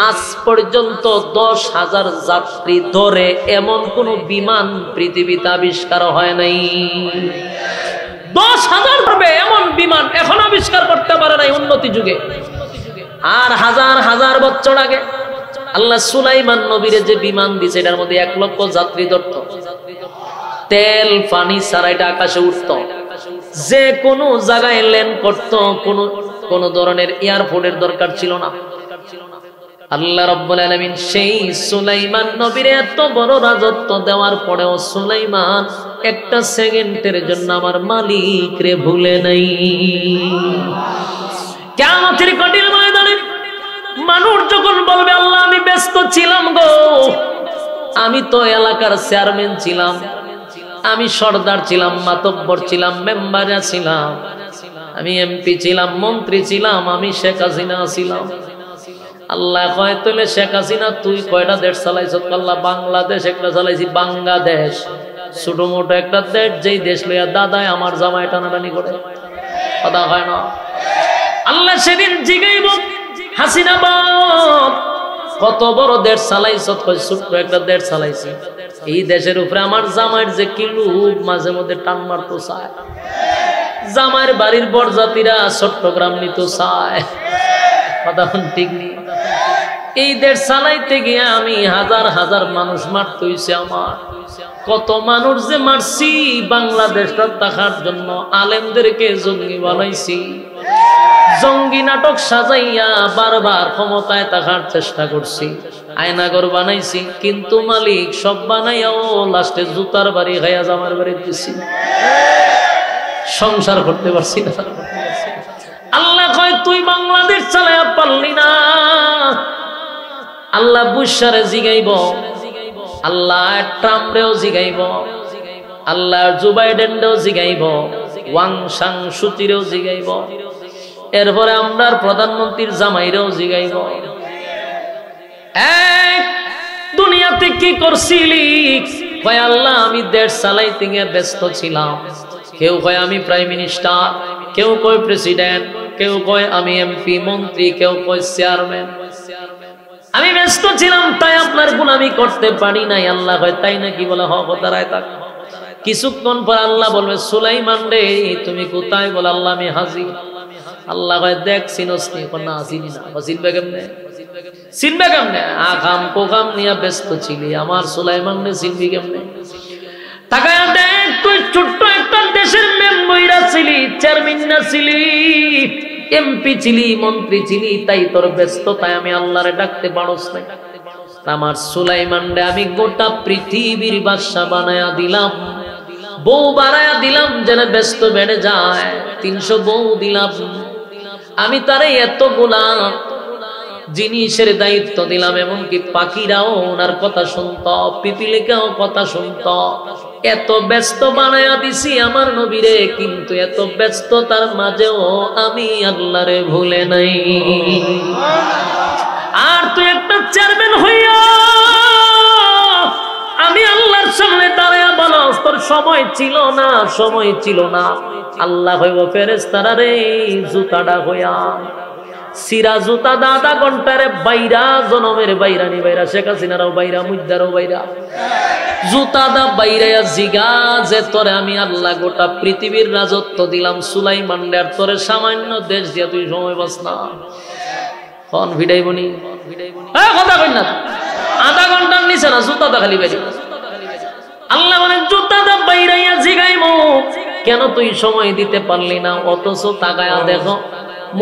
আজ পর্যন্ত 10,000 যাত্রী ধরে এমন কোন বিমান পৃথিবীতে আবিষ্কার হয় নাই। 10,000 ধরবে এমন বিমান এখন আবিষ্কার করতে পারে নাই উন্নতি যুগে। আর হাজার হাজার বছর আগে আল্লাহ সুলাইমান নবীরে যে বিমান দিছে এটার মধ্যে 1 লক্ষ যাত্রী ধরত, তেল পানি ছাড়া এটা আকাশে উঠত, যে কোনো জায়গায় ল্যান্ড করত, কোন ধরনের এয়ারপোর্টের দরকার ছিল না। আল্লাহ রাব্বুল আলামিন সেই সুলাইমান নবীর এত বড় রাজত্ব দেওয়ার পরেও সুলাইমান একটা সেকেন্ডের জন্য আমার মালিক রে ভুলে নাই। কিয়ামতের কঠিন ময়দানে মানুষ যখন বলবে আল্লাহ আমি ব্যস্ত ছিলাম গো, আমি তো এলাকার চেয়ারম্যান ছিলাম, আমি সর্দার ছিলাম, মাতব্বর ছিলাম, মেম্বার ছিলাম, আমি এমপি ছিলাম, মন্ত্রী ছিলাম, আমি শেখ হাসিনা ছিলাম। আল্লাহ কয় তাহলে শেখ হাসিনা তুই কয়টা দেশ চালাইছ? আল্লাহ বাংলাদেশ একটা চালাইছি, বাংলাদেশ ছোট মোটো একটা দেশ, যেই দেশ লইয়া দাদাই আমার জামাই টানাটানি করে, কথা হয় না। আল্লাহ সেদিন জিগাইব হাসিনা বাপ কত বড় দেশ চালাইছ? ছোট্ট একটা দেশ চালাইছি, এই দেশের উপরে আমার জামাইয়ের যে কিলু মাঝে মধ্যে টান মারতো চায়, জামাইয়ের বাড়ির বরজাতিরা চট্টগ্রাম নিত চায়, কথা ঠিক নেই। এই দেশ চালাইতে গিয়ে আমি হাজার হাজার মানুষ মারতে হইছে আমার, কত মানুষ যে মারছি বাংলাদেশটা থাকার জন্য, আলেমদেরকে জঙ্গি বানাইছি, জঙ্গি নাটক সাজাইয়া বারবার ক্ষমতায় থাকার চেষ্টা করছি, আয়নাগর বানাইছি, কিন্তু মালিক সব বানাইয়াও লাস্টে জুতার বাড়ি খাইয়া জামার বাড়ি দিছি, সংসার করতে পারছি না। আল্লাহ কয় তুই বাংলাদেশ চালাইয়া পারলি না। আল্লাহ বুশারে জিগাইব, আল্লাহ ট্রাম্পরেও জিগাইব, আল্লাহ জো বাইডেনরেও জিগাইব, ওয়াং সাং সুচিরেও জিগাইব, এরপরে আমরার প্রধানমন্ত্রীর জামাইরেও জিগাইব, দুনিয়াতে কি করছিলি? কয় আল্লাহ আমি দেশ চালাইতে গিয়ে ব্যস্ত ছিলাম। কেউ কয় আমি প্রাইম মিনিস্টার, কেউ কয় প্রেসিডেন্ট, কেউ কয় আমি এমপি মন্ত্রী, কেউ কয় চেয়ারম্যান, আমি ব্যস্ত ছিলাম তাই আপনার গুনামি করতে পারি নাই। আল্লাহ কয় তাই নাকি? বলে হ, দাঁড়ায় থাক। কিছুক্ষণ পর আল্লাহ বলবে সুলাইমান রে তুমি কোথায়? বলে আল্লাহ আমি হাজির। আল্লাহ কয় দেখ চিনস নি? না চিনি না। চিনবে কেমনে? চিনবে কেমনে? আকাম কোকাম নিয়ে ব্যস্ত ছিলি, আমার সুলাইমান রে চিনবি কেমনে? তাকায়া দেখ তুই ছোট্ট একটা দেশের মেম্বরা ছিলি, চেয়ারম্যান না ছিলি, এমপি ছিলি, মন্ত্রী ছিলি, তাই তোর ব্যস্ততায় আমি আল্লাহরে ডাকতে পারস নাই। আমার সুলাইমান রে আমি গোটা পৃথিবীর বাদশা বানায়া দিলাম, বউ বানায়া দিলাম যেন ব্যস্ত বেড়ে যায়, 300 বউ দিলাম। আমি তারে এতগুলা জিনিসের দায়িত্ব দিলাম, এমনকি পাখিরাও ওনার কথা শুনত, পিপিলিকাও কথা শুনত, এত ব্যস্ত বানায়া দিছি আমার নবীরে। কিন্তু এত ব্যস্ততার মাঝেও আমি আল্লাহরে ভুলে নাই। আর তুই একটা চেয়ারম্যান হইয়া আমি আল্লাহর সামনে দাঁড়ায়া বলস তোর সময় ছিল না, সময় ছিল না। আল্লাহ হইব ফেরেশতারা রে জুতাটা হইয়া সিরা জুতা দাদা ঘন্টারে বাইরা জনমের বাইরা নি বাইরা শেখ হাসিনারাও বাইরা মুদ্দারও বাইরা জুতা দা বাইরাইয়া জিগা যে তোরে আমি আল্লাহ গোটা পৃথিবীর রাজত্ব দিলাম সুলাইমান এর তোরে সামান্য দেশ দিয়া তুই সময় বাস না কোন ভিড়াইবনি কথা কই না আধা ঘন্টার নিচে না জুতা দা খালি বাইরে আল্লাহ বলেন জুতা দা বাইরাইয়া জিগাইমু কেন তুই সময় দিতে পারলি না অথচ তাকায়া দেখো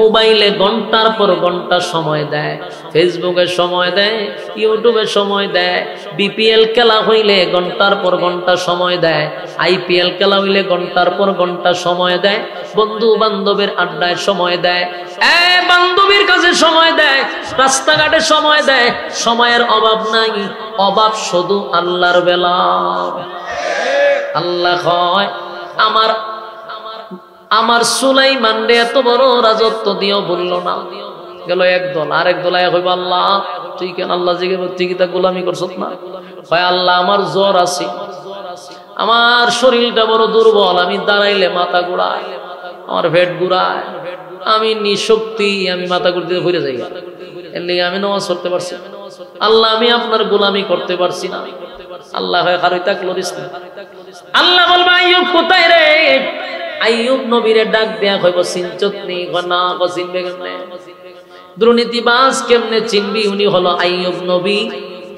মোবাইলে ঘন্টার পর ঘন্টা সময় দেয় ফেসবুকে সময় দেয় ইউটিউবে সময় দেয় বিপিএল খেলা হইলে ঘন্টার পর ঘন্টা সময় দেয় আইপিএল খেলা হইলে ঘন্টার পর ঘন্টা সময় দেয় বন্ধু বান্ধবের আড্ডায় সময় দেয় বান্ধবীর কাছে সময় দেয় রাস্তাঘাটে সময় দেয় সময়ের অভাব নাই অভাব শুধু আল্লাহর বেলা আল্লাহ কয় আমার সুলাইমান রে এত বড় রাজত্ব দিও বললো না গেল একদল আরেক দল হইব আল্লাহ তুই কেন আল্লাহ জিগে তুই কি তা গোলামি করছত না হয় আল্লাহ আমার জ্বর আছে আমার শরীরটা বড় দুর্বল আমি দাঁড়াইলে মাথা ঘুরায় আমার পেট ঘুরায় আমি নিশক্তি আমি মাথা ঘুরতে ঘুরে যাই এর লিগে আমি নামাজ পড়তে পারছি আল্লাহ আমি আপনার গোলামি করতে পারছি না আল্লাহ হয় খারইতা ক্লোরিস না আল্লাহ বলবা আইয়ুব কোথায় রে আইয়ুব নবীরে ডাক দেয়া কইব চিনচত নি গনা গো চিনবে কেমনে দুর্নীতিবাজ কেমনে চিনবি উনি হলো আইয়ুব নবী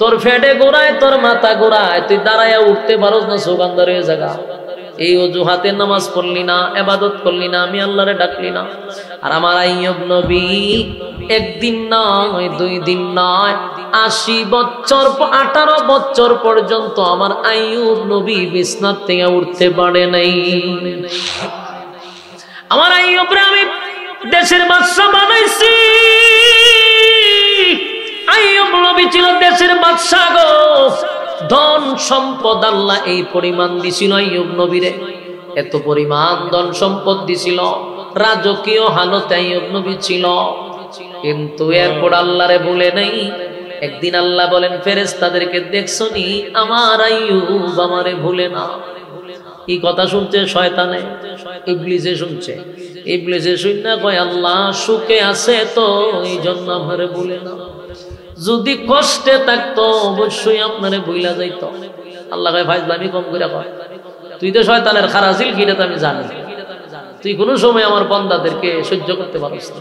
তোর ফেডে গোড়ায় তোর মাথা গোড়ায় তুই দাঁড়ায়া উঠতে পারোস না সুগন্ধের জায়গা এই অজুহাতে নামাজ পড়লি না ইবাদত করলি না আমি আল্লাহরে ডাকলি না আর আমার আইয়ুব নবী একদিন নয় দুই দিন নয় 80 বছর 18 বছর পর্যন্ত আমার আইয়ুব নবী বিছনা থেকে উঠতে পারে নাই আমার আইয়ুবরে আমি দেশের বাদশা বানাইছি আইয়ুব নবী ছিল দেশের বাদশা গো ধন সম্পদ আল্লাহ এই পরিমাণ দিছিল আইয়ুব নবীরে এত পরিমাণ ধন সম্পদ দিছিল রাজকীয় হালতে আইয়ুব নবী ছিল কিন্তু এরপর আল্লাহরে ভুলে নাই একদিন আল্লাহ বলেন ফেরেশতাদেরকে দেখছো নি আমার আইয়ুব আমারে ভুলে না এই কথা শুনছে শয়তানে ইবলিসে শুনছে ইবলিসে শুননা কয় আল্লাহ সুখে আছে তো এইজন্য আমারে ভুলে না যদি কষ্টে থাকতো অবশ্যই আপনারে ভুলা যাইতো আল্লাহ কয় ফাজলামি কম কইরা কয় তুই তো শয়তানের খারাজিল কিটা আমি জানি তুই কোন সময় আমার বান্দাদেরকে সহ্য করতে পারিস না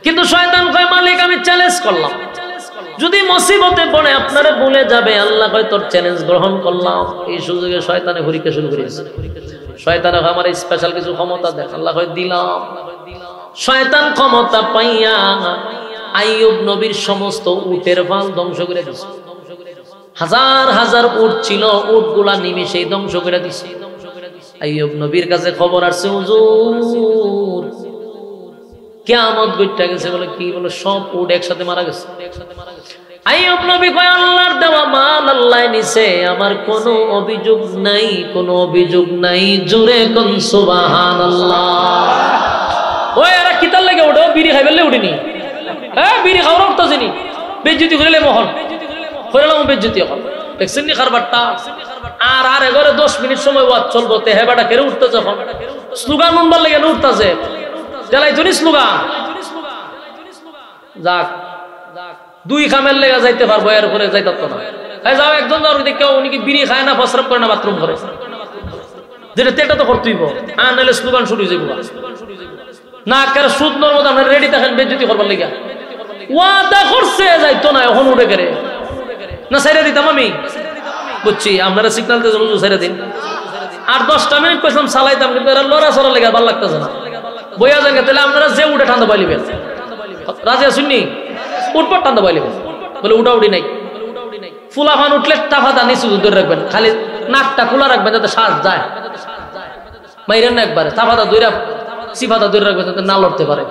কিন্তু শয়তান কয় মালিক আমি চ্যালেঞ্জ করলাম যদি মুসিবতে পড়ে আপনারে ভুলে যাবে আল্লাহ কয় তোর চ্যালেঞ্জ গ্রহণ করলাম এই সুযোগে শয়তানে পরীক্ষা শুরু করেছে শয়তানে আমার স্পেশাল কিছু ক্ষমতা দেয় আল্লাহ কয় দিলাম শয়তান ক্ষমতা পাইয়া আইয়ুব নবীর সমস্ত উটের ফাল ধ্বংস করে দিয়েছে হাজার হাজার উট ছিল উটগুলা নিমিষেই ধ্বংস করে দিয়েছে আইয়ুব নবীর কাছে খবর আসছে হুজুর কিয়ামত ঘটে গেছে বলে কি বলে সব উট একসাথে মারা গেছে আইয়ুব নবী কয় আল্লাহর দেওয়া মাল আল্লাহ নিছে আমার কোনো অভিযোগ নাই কোনো অভিযোগ নাই জোরে কোন সুবহানাল্লাহ ওই এরা কিতার লাগে ওঠো বিড়ি খাইবেলে উঠিনি হ্যাঁ বিড়ি খাওয়ার তো জানি বেজ্জতি করিলে মহল কইলাম বেজ্জতি এখন দেখছেন নি খারবারটা আর এগরে 10 মিনিট সময় ওয়াজ চলবো তে হেবাটা কেড়ে উঠতে যখন স্লোগান মনবার লাগে না উঠতাছে জ্বালাই জনি স্লোগান যাক দুই খামের লেগে যাইতে পারবো এর উপরে যাইতে তো না এই যাও একজন যাও দেখো উনি কি বিড়ি খায় না প্রস্রাব করে না বাথরুম করে যেটা তেটা তো করতেইব আর নালে স্লোগান শুরু হয়ে যাবে না কার সুদ নর মত আমরা রেডি থাকেন বেজ্জতি করবার লাগা ওয়াদা করছে যাইতো না এখন উঠে করে না সাইরা দিতাম আমি বুঝছি আপনারা সিগন্যাল দিয়ে জলদি সাইরা দিন আর 10টা মিনিট কইলাম চালাইতাম কিন্তু এরা লড়া সরা লাগা ভালো লাগতেছে না বইয়া জায়গা তাহলে আপনারা যে উঠে ঠান্ডা পাইলিবেন রাজি আসুননি উঠপট ঠান্ডা পাইলিবেন বলে উঠা উঠি নাই ফুলা ফান উঠলে টাফাটা নিচু ধরে রাখবেন খালি নাকটা খোলা রাখবেন যাতে শ্বাস যায় মাইরেন না একবারে টাফাটা ধরে সিফাটা ধরে রাখবেন যাতে না লড়তে পারে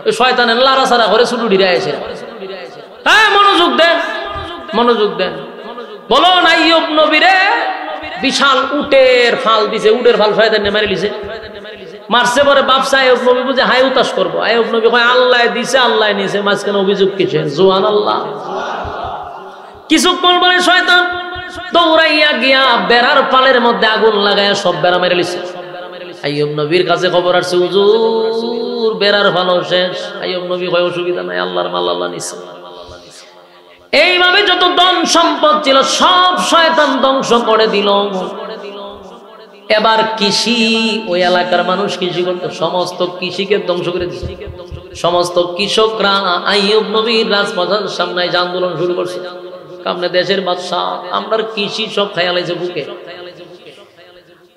ওই শয়তানের লারা সারা করে ছুটু ডিরে আসে হ্যাঁ মনোযোগ দেন মনোযোগ দেন বলো না আইয়ুব নবীরে বিশাল উটের ফাল দিছে উটের ফাল শয়তান মেরে লিছে মারছে পরে বাপসা আইয়ুব নবী বুঝে হাই উতাস করবো আইয়ুব নবী কয় আল্লাহ দিছে আল্লাহ নিছে মাঝখানে অভিযোগ কিছু সুবহানাল্লাহ কিছুক্ষণ পরে শয়তান দৌড়াইয়া গিয়া বেড়ার পালের মধ্যে আগুন লাগাইয়া সব বেড়া মেরে লিছে আইয়ুব নবীর কাছে খবর আসছে হুজুর দূর বেড়ার ভালো শেষ। আইয়ুব নবী হয় অসুবিধা নাই, আল্লাহর মাল আল্লাহ নিছে। এইভাবে যত ধন সম্পদ ছিল সব শয়তান ধ্বংস করে দিল। এবার কৃষি, ওই এলাকার মানুষ কৃষি করতো, সমস্ত কৃষিকে ধ্বংস করে দিচ্ছে। সমস্ত কৃষকরা আইয়ুব নবীর রাজপথের সামনে আন্দোলন শুরু করছে। কামনে দেশের বাদশা, আমরা কৃষি সব খেয়ালাইছে বুকে।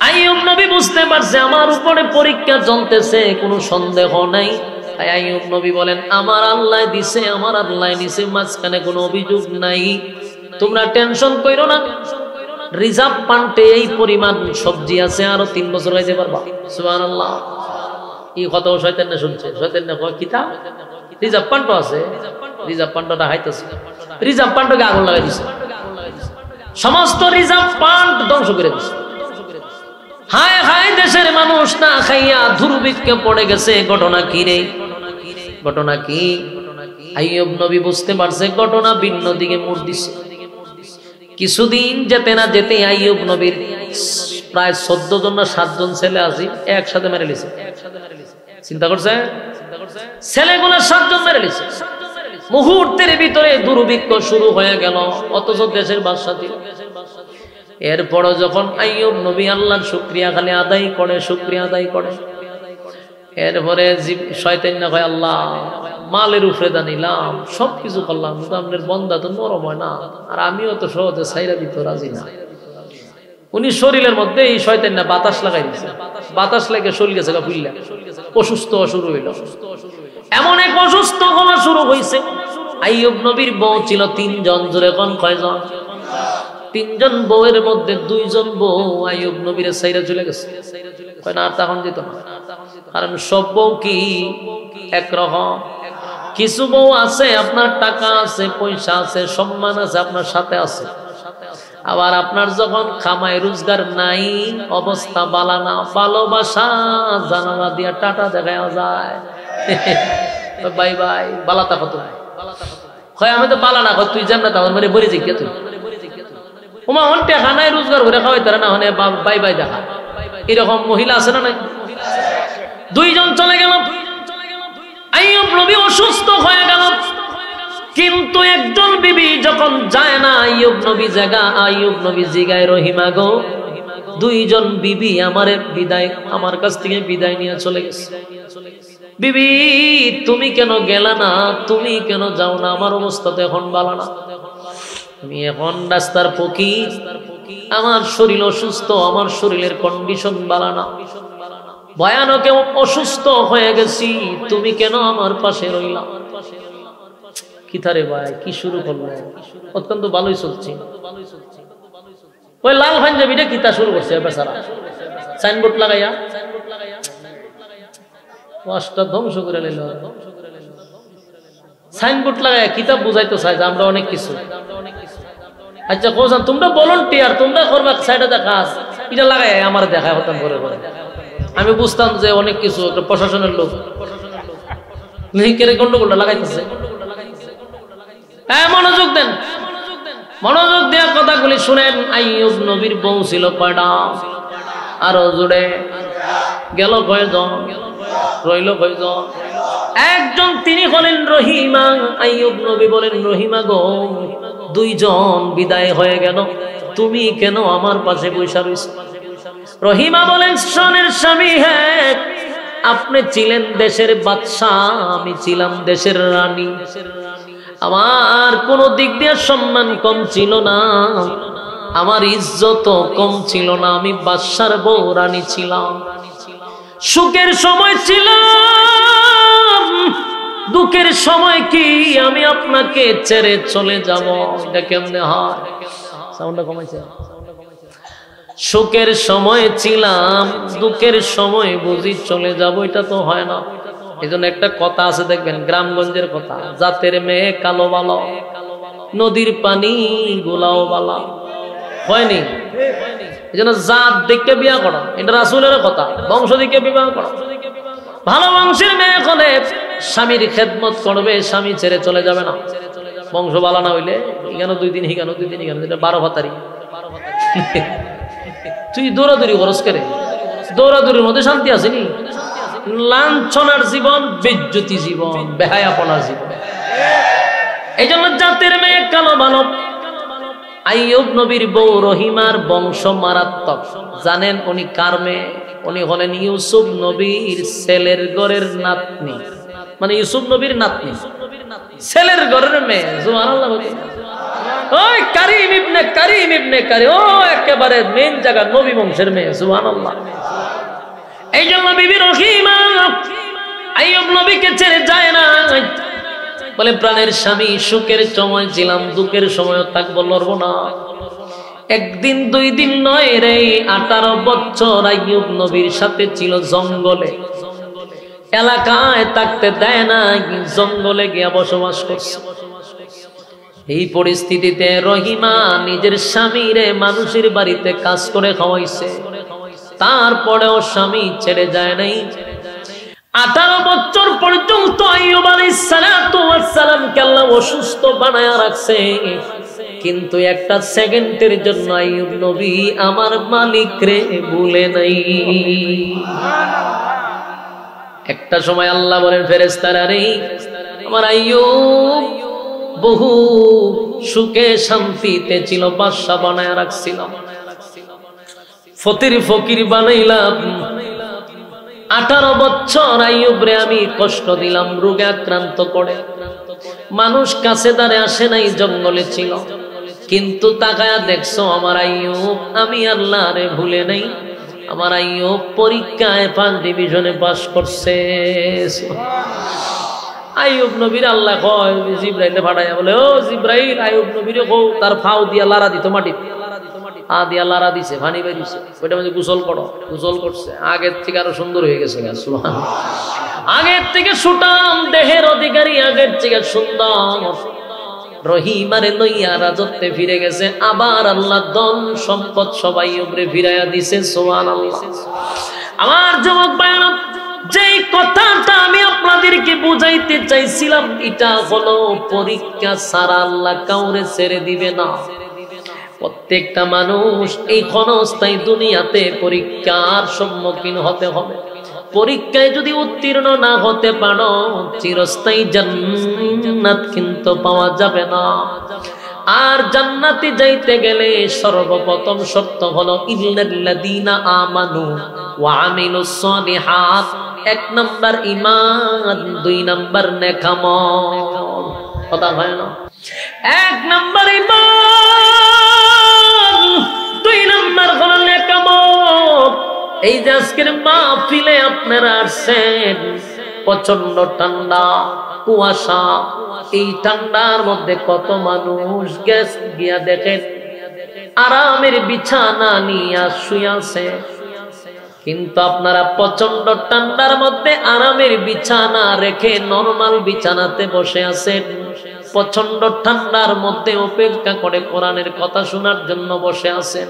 আইয়ুব নবী বুঝতে পারছে আমার উপরে পরীক্ষা চলতেছে, কোনো সন্দেহ নাই। তাই আইয়ুব নবী বলেন আমার আল্লাহ দিছে, আমার আল্লাহ নিছে, মাঝখানে কোনো অভিযোগ নাই, তোমরা টেনশন কইরো না। রিজার্ভ পান্টে এই পরিমাণ সবজি আছে, আরো 3 বছর খাইতে পারবা। সুবহানাল্লাহ। এই কথাও শয়তানে শুনছে। শয়তানে কয় কিতা রিজার্ভ পান্ট আছে, রিজার্ভ পান্টটা হাইতেছে, রিজার্ভ পান্টকে আগুন লাগাই দিছে, সমস্ত রিজার্ভ পান্ট ধ্বংস করে দিছে। হায় হায়, দেশের মানুষ না খাইয়া দুর্ভিক্ষে পড়ে গেছে। ঘটনা কি রে? ঘটনা কি? আইয়ুব নবী বুঝতে পারছে ঘটনা ভিন্ন দিকে মোড় দিছে। কিছুদিন যেতে না যেতে আইয়ুব নবীর প্রায় 14 জন না 7 জন ছেলে আছে একসাথে মেরে লিছে। চিন্তা করছে? ছেলেগুলো 7 জন মেরে লিছে। মুহূর্তের ভিতরে দুর্ভিক্ষ শুরু হয়ে গেল, অথচ দেশের বাদশা ছিল। এরপরও যখন আইয়ুব নবী আল্লাহর শুকরিয়া খালি আদায় করে, শুকরিয়া আদায় করে, এরপরে শয়তান না কয় আল্লাহ মালের উপরে দানিলাম, সবকিছু করলাম, কিন্তু আপনার বন্দা তো নরম হয় না, আর আমিও তো সহজে ছাইরা দিতে রাজি না। উনি শরীরের মধ্যে এই শয়তান না বাতাস লাগাই দিচ্ছে, বাতাস লেগে শরীর গেছে ফুললা, অসুস্থ শুরু হইল। এমন এক অসুস্থ হওয়া শুরু হয়েছে। আইয়ুব নবীর বউ ছিল 3 জন, জোরে কোন কয়জন? 3 জন বউয়ের মধ্যে 2 জন বউ আইয়ুব নবীর ছাইরা চলে গেছে। কয় না আর তখন যেত না, কারণ সব বউ কি একরকম? কিছু বউ আছে আপনার টাকা আছে, পয়সা আছে, সম্মান আছে, আপনার সাথে আছে। আবার আপনার যখন খামাই রোজগার নাই, অবস্থা বালা না, ভালোবাসা জানালা দিয়া টাটা দেখা যায়, বাই বাই বালাতা কত হয়, আমি তো বালা না, তুই জান্নাত আমার মানে বলে জিজ্ঞা, তুই ওমা অন্টে খানায় রোজগার করে খাওয়াই তারা না, হনে বাই বাই দেখা। এরকম মহিলা আছে না নাই? 2 জন চলে গেল। আইয়ুব নবী অসুস্থ হয়ে গেল, কিন্তু একজন বিবি যখন যায় না আইয়ুব নবী জায়গা, আইয়ুব নবী জিগায় রহিমা গো, 2 জন বিবি আমারে বিদায়, আমার কাছ থেকে বিদায় নিয়ে চলে গেছে। বিবি তুমি কেন গেলা না, তুমি কেন যাও না, আমার অবস্থা তো এখন ভালো না, আমি এখন রাস্তার ফকির, আমার শরীর অসুস্থ, আমার শরীরের কন্ডিশন ভালো না, ভয়ানক অসুস্থ হয়ে গেছি, তুমি কেন আমার পাশে রইলা? কিথারে ভাই কি শুরু করলো? অত্যন্ত ভালোই চলছে। ওই লাল পাঞ্জাবিটা কিতা শুরু করছে বেচারা, সাইনবোর্ড লাগাইয়া ওয়াজটা ধ্বংস করে নিল। সাইনবোর্ড লাগাইয়া কিতাব বুঝাইতে চাই যে আমরা অনেক কিছু। আচ্ছা কোথাও তোমরা ভলান্টিয়ার, তোমরা করবা সাইডে কাজ, এটা লাগাই আমার দেখায় হতাম করে করে। আমি বুঝতাম যে অনেক কিছু, একটা প্রশাসনের লোক গন্ডগোলটা লাগাইতেছে। হ্যাঁ মনোযোগ দেন, মনোযোগ দেওয়ার কথাগুলি শুনেন। আইয়ুব নবীর বউ ছিল কয়টা? আরো জুড়ে গেল কয়জন? রইল কয়জন? একজন, তিনি হলেন রহিমা। আইয়ুব নবী বলেন রহিমা গো, 2 জন বিদায় হয়ে গেল, তুমি কেন আমার পাশে বসে রইছ? রহিমা বলেন সোনের স্বামী, হ্যাঁ আপনি ছিলেন দেশের বাদশা, আমি ছিলাম দেশের রানী, আমার কোন দিক দিয়ে সম্মান কম ছিল না, আমার ইজ্জত কম ছিল না, আমি বাদশার বউ রানী ছিলাম, সুখের সময় ছিলাম, দুঃখের সময় কি আমি আপনাকে ছেড়ে চলে যাব? এটা কেমনে হয়? সাউন্ডটা কমাইছে। সুখের সময় ছিলাম, দুঃখের সময় বুঝি চলে যাব, এটা তো হয় না। এই জন্য একটা কথা আছে দেখবেন, গ্রামগঞ্জের কথা, জাতের মেয়ে কালো বালা, নদীর পানি গোলাও বালা, হয়নি? এই জন্য জাত দেখে বিয়া করা, এটা রাসূলের কথা, বংশ দেখে বিবাহ করা। ভালো বংশের মেয়ে হলে স্বামীর খেদমত করবে, স্বামী ছেড়ে চলে যাবে না। বংশ বালা না হইলে এখানে 2 দিন হিগানো 2 দিন হিগানো, যেটা 12 ভাতারি। তুই দৌড়াদৌড়ি খরচ করে, দৌড়াদৌড়ির মধ্যে শান্তি আসেনি। লাঞ্ছনার জীবন, বেজ্জতি জীবন, বেহায়াপনার জীবন। এই জন্য জাতের মেয়ে কালো ভালো। আইয়ুব নবীর বউ রহিমার বংশ মারাত্মক। জানেন উনি কার মেয়ে? উনি হলেন ইউসুফ নবীর ছেলের ঘরের নাতনি, মানে ইউসুফ নবীর নাতনি, ছেলের ঘরের মেয়ে। সুবহানাল্লাহ। ওই কারিম ইবনে কারিম, ও একেবারে মেন জায়গা, নবী বংশের মেয়ে। সুবহানাল্লাহ। এই জন্য বিবি রহিমা আইয়ুব নবীকে ছেড়ে যায় না। বলে প্রাণের স্বামী, সুখের সময় ছিলাম, দুঃখের সময়ও থাকবো, লড়বো না। একদিন দুই দিন নয় রে, 18 বছর আইয়ুব নবীর সাথে ছিল জঙ্গলে। এলাকায় থাকতে দেয় না, জঙ্গলে গিয়া বসবাস করছে। এই পরিস্থিতিতে রহিমা নিজের স্বামীরে মানুষের বাড়িতে কাজ করে খাওয়াইছে, তারপরেও স্বামী ছেড়ে যায় নাই। 18 বছর পর্যন্ত আইয়ুব আলাইহিস সালাতু ওয়াস সালামকে আল্লাহ অসুস্থ বানায়া রাখছে, কিন্তু একটা সেকেন্ডের জন্য আইয়ুব নবী আমার মালিক রে ভুলে নাই। একটা সময় আল্লাহ বলেন ফেরেশতারা, রে আমার আইয়ুব বহু সুখে শান্তিতে ছিল, বাদশা বানায়া রাখছিলাম, ফকির বানাইলাম। 18 বছর আইয়ুব রে আমি কষ্ট দিলাম, রোগে আক্রান্ত করে, মানুষ কাছে দাঁড়ে আসে নাই, জঙ্গলে ছিল। কিন্তু তাকায়া দেখছো আমার আইয়ুব, আমি আল্লাহ রে ভুলে নাই। আমার আইয়ুব পরীক্ষায় 5 ডিভিশনে পাস করছে। আইয়ুব নবীর আল্লাহ কয় জিবরাইলে পাঠাইয়া বলে, ও জিবরাইল, আইয়ুব নবীরে কও তার ফাও দিয়া লারা দিত মাটি, দিয়া লারা দিছে, পানি বেরিয়েছে, ওইটা মধ্যে গোসল করো। গোসল করছে, আগের থেকে আরো সুন্দর হয়ে গেছে। সুবহানাল্লাহ। আগের থেকে সুঠাম দেহের অধিকারী, আগের থেকে সুন্দর। রহিমারে লইয়া রাজত্বে ফিরে গেছে। আবার আল্লাহ ধন সম্পদ সবাই উপরে ফিরাইয়া দিছে। সুবহানাল্লাহ। আমার যুবক ভাইরা, যেই কথাটা আমি আপনাদেরকে বুঝাইতে চাইছিলাম, এটা হলো পরীক্ষা ছাড়া আল্লাহ কাউরে ছেড়ে দিবে না। প্রত্যেকটা মানুষ এই ক্ষণস্থায়ী দুনিয়াতে পরীক্ষার সম্মুখীন হতে হবে। পরীক্ষায় যদি উত্তীর্ণ না হতে পারো, চিরস্থায়ী জান্নাত কিন্তু পাওয়া যাবে না। আর জান্নাতে যাইতে গেলে সর্বপ্রথম শর্ত হলো ইল্লাল্লাযীনা আমানু ওয়া আমিলুস সালিহাত। 1 নাম্বার ঈমান, 2 নাম্বার নেক আমল। কথা হয় না? 1 নাম্বার ঈমান, 2 নাম্বার হলো নেক আমল। এই যে আজকের মাহফিলে আপনারা আসছেন, প্রচন্ড ঠান্ডা, কুয়াশা, এই ঠান্ডার মধ্যে কত মানুষ গিয়া দেখেন আরামের বিছানা নিয়ে শুয়ে আছে, কিন্তু আপনারা প্রচন্ড ঠান্ডার মধ্যে আরামের বিছানা রেখে নরমাল বিছানাতে বসে আছেন। প্রচন্ড ঠান্ডার মধ্যে অপেক্ষা করে কোরআনের কথা শোনার জন্য বসে আছেন।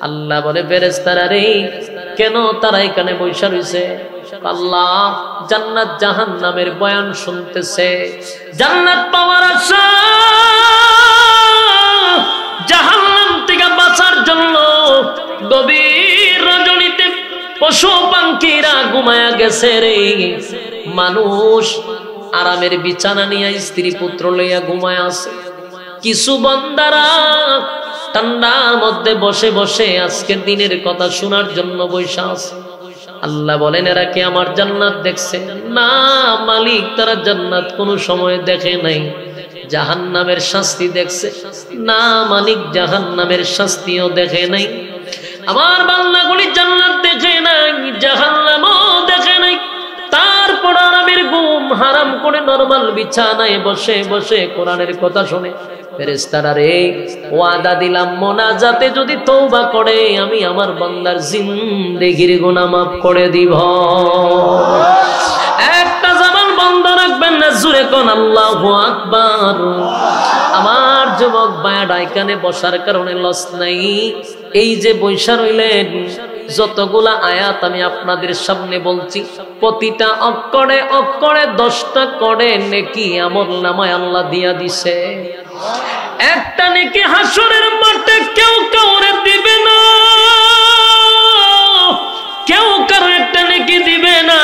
আল্লাহ বলে, ফেরেশতারা রে, কেন তারা এখানে বসে রইছে? আল্লাহ জান্নাত জাহান্নামের বয়ান শুনতেছে। জান্নাত পাওয়ার আশা, জাহান্নাম থেকে বাঁচার জন্য গভীর রজনীতে পশু পাখিরা ঘুমায়া গেছে রে। মানুষ আরামের বিছানা নিয়ে স্ত্রী পুত্র লইয়া ঘুমায় আছে। কিছু বান্দারা ঠান্ডার মধ্যে বসে বসে আজকের দিনের কথা শোনার জন্য বসে আছে। আল্লাহ বলেন, এরা কি আমার জান্নাত দেখছে? না মালিক, তারা জান্নাত কোনো সময় দেখে নাই, জাহান্নামের শাস্তি দেখছে। না মালিক, জাহান্নামের শাস্তিও দেখে নাই। আমার বান্দাগুলি জান্নাত দেখে নাই, জাহান্নামও দেখে নাই, তারপর আরামের ঘুম হারাম করে নরমাল বিছানায় বসে বসে কোরআনের কথা শুনে। ফেরেশতারা রে, ওয়াদা দিলাম মোনাজাতে যদি তওবা করে আমি আমার বান্দার জিন্দেগির গুনাহ মাফ করে দিব। একটা জবান বন্ধ রাখবেন না, জোরে কোন আল্লাহু আকবার। আমার যুবক ভাইরা, এখানে বসার কারণে লস নাই। এই যে বৈশা রইলেন, যতগুলা আয়াত আমি আপনাদের সামনে বলছি, প্রতিটা অক্ষরে অক্ষরে 10টা করে নেকি আমল নামায় আল্লাহ দিয়া দিছে। একটা নেকি হাসরের মাঠে কেউ কাউরে দিবে না, কেউ কারো একটা নেকি দিবে না,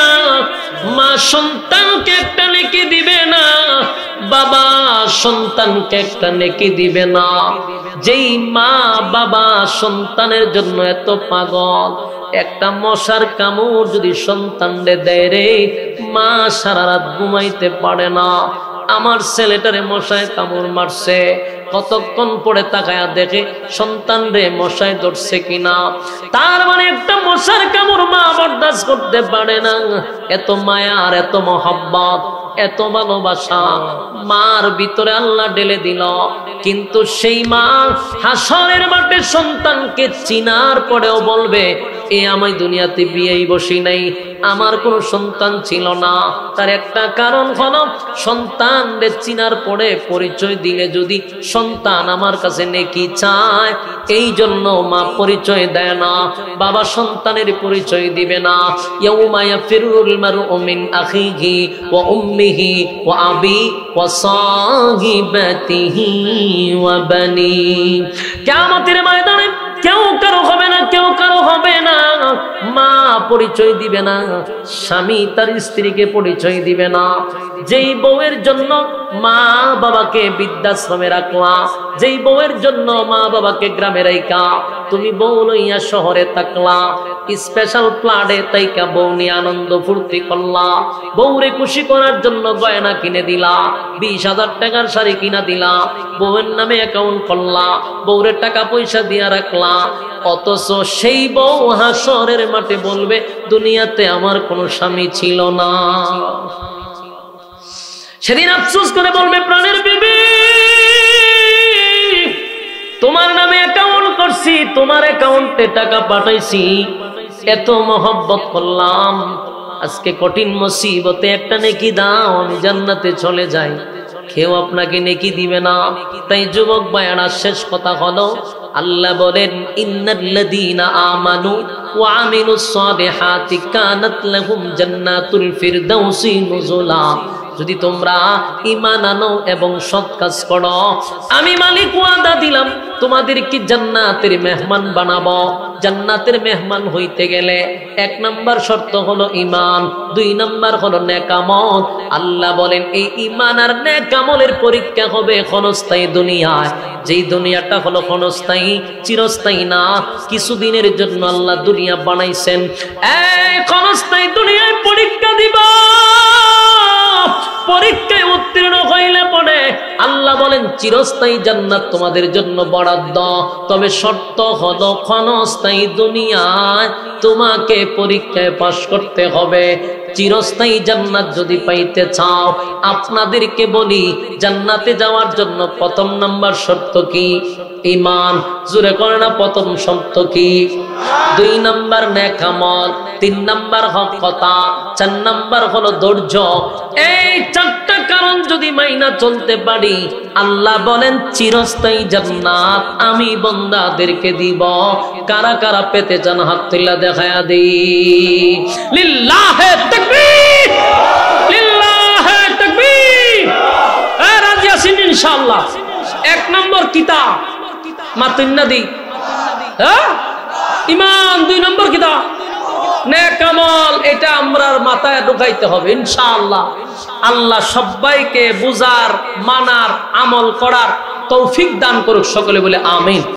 মা সন্তানকে একটা নেকি দিবে না, বাবা সন্তানকে একটা নেকি দিবে না। যেই মা বাবা সন্তানের জন্য এত পাগল, একটা মশার কামড় যদি সন্তানরে দেয় রে, মা সারা রাত ঘুমাইতে পারে না। আমার ছেলেটারে মশায় কামড় মারছে, কতক্ষণ পরে তাকায়া দেখে সন্তান রে মশায় ধরছে কিনা। তার মানে একটা মশার কামড় মা বরদাস্ত করতে পারে না। এত মায়া আর এত মহব্বত, এত ভালোবাসা মার ভিতরে আল্লাহ ঢেলে দিল। কিন্তু সেই মা হাসরের মাঠে সন্তানকে চিনার পরেও বলবে, এ আমি দুনিয়াতে বিয়েই বসি নাই, আমার কোনো সন্তান ছিল না। তার একটা কারণ হলো, সন্তানদের চিনার পরে পরিচয় দিলে যদি সন্তান আমার কাছে নেকি চায়, এই জন্য মা পরিচয় দেয় না, বাবা সন্তানের পরিচয় দিবে না। ইয়াউমা ইয়াফিরুল মারউ মিন আখিহি ওয়া উম্মিহি ওয়া আবি ওয়া সাহিবাতিহি ওয়া বানি। কিয়ামতের ময়দানে কেউ কারো হবে না, কেউ কারো হবে না। মা পরিচয় দিবে না, স্বামী তার স্ত্রীকে পরিচয় দিবে না। যেই বউয়ের জন্য মা বাবাকে বৃদ্ধাশ্রমে রাখলা, যেই বউয়ের জন্য মা বাবাকে গ্রামে রাইকা তুমি বউ লইয়া শহরে থাকলা, স্পেশাল প্লাডে তাইকা বউ নিয়ে আনন্দ ফুর্তি করলা, বউরে খুশি করার জন্য গয়না কিনে দিলা, 20,000 টাকার শাড়ি কিনা দিলা, বউয়ের নামে অ্যাকাউন্ট করলা, বউরে টাকা পয়সা দিয়া রাখলা। অথচ সেই বউ হাসরের মাঠে বলবে, দুনিয়াতে আমার কোনো স্বামী ছিল না। সেদিন আফসোস করে বলবে, প্রাণের বিবি তোমার নামে অ্যাকাউন্ট করছি, তোমার অ্যাকাউন্টে টাকা পাঠাইছি, এত মহব্বত করলাম, আজকে কঠিন মুসিবতে একটা নেকি দাও, আমি জান্নাতে চলে যাই। কেউ আপনাকে নেকি দিবে না। তাই যুবক ভাইয়ারা, শেষ কথা হলো, আল্লাহ বলেন, ইন্নাল্লাযীনা আমানু ওয়া আমিলুস সালিহাতি কানাত লাহুম জান্নাতুল ফিরদাউসি নুজুলা। যদি তোমরা ঈমান আনো এবং সৎ কাজ করো, আমি মালিক ওয়াদা দিলাম তোমাদেরকে জান্নাতের মেহমান বানাবো। জান্নাতের মেহমান হইতে গেলে 1 নাম্বার শর্ত হলো ঈমান, 2 নাম্বার হলো নেক আমল। আল্লাহ বলেন, এই ঈমান আর নেক আমলের পরীক্ষা হবে ক্ষণস্থায়ী দুনিয়ায়। যেই দুনিয়াটা হলো ক্ষণস্থায়ী, চিরস্থায়ী না। কিছুদিনের জন্য আল্লাহ দুনিয়া বানাইছেন, এই ক্ষণস্থায়ী দুনিয়ায় পরীক্ষা দিবা। পরীক্ষায় উত্তীর্ণ হইলে পরে আল্লাহ বলেন, চিরস্থায়ী জান্নাত তোমাদের জন্য বরাদ্দ। তবে শর্ত হলো, ক্ষণস্থায়ী দুনিয়ায় তোমাকে পরীক্ষায় পাশ করতে হবে। চিরস্থায়ী জান্নাত যদি পাইতে চাও, আপনাদেরকে বলি, জান্নাতে যাওয়ার জন্য 1 নাম্বার শর্ত কি? ঈমান। জোরে করে না, 1 শর্ত কি? 2 নাম্বার নেক আমল, 3 নাম্বার হক কথা, 4 নাম্বার হলো ধৈর্য। এই 4টা কারণ যদি মাইনা চলতে পারি, আল্লাহ বলেন চিরস্থায়ী জান্নাত আমি বান্দাদেরকে দিব। কারা কারা পেতে চান হাত তুলে দেখায়া দেই। লিল্লাহে তাকবীর, লিল্লাহে তাকবীর। রাজি আছেন ইনশাআল্লাহ? 1 নম্বর কিতাব মাতুন্না দি, হ্যাঁ ঈমান। 2 নম্বর কিতাব নেক আমল। এটা আমরার মাথায় ঢুকাইতে হবে ইনশাআল্লাহ। আল্লাহ সবাইকে বুঝার, মানার, আমল করার তৌফিক দান করুক। সকলে বলে আমিন।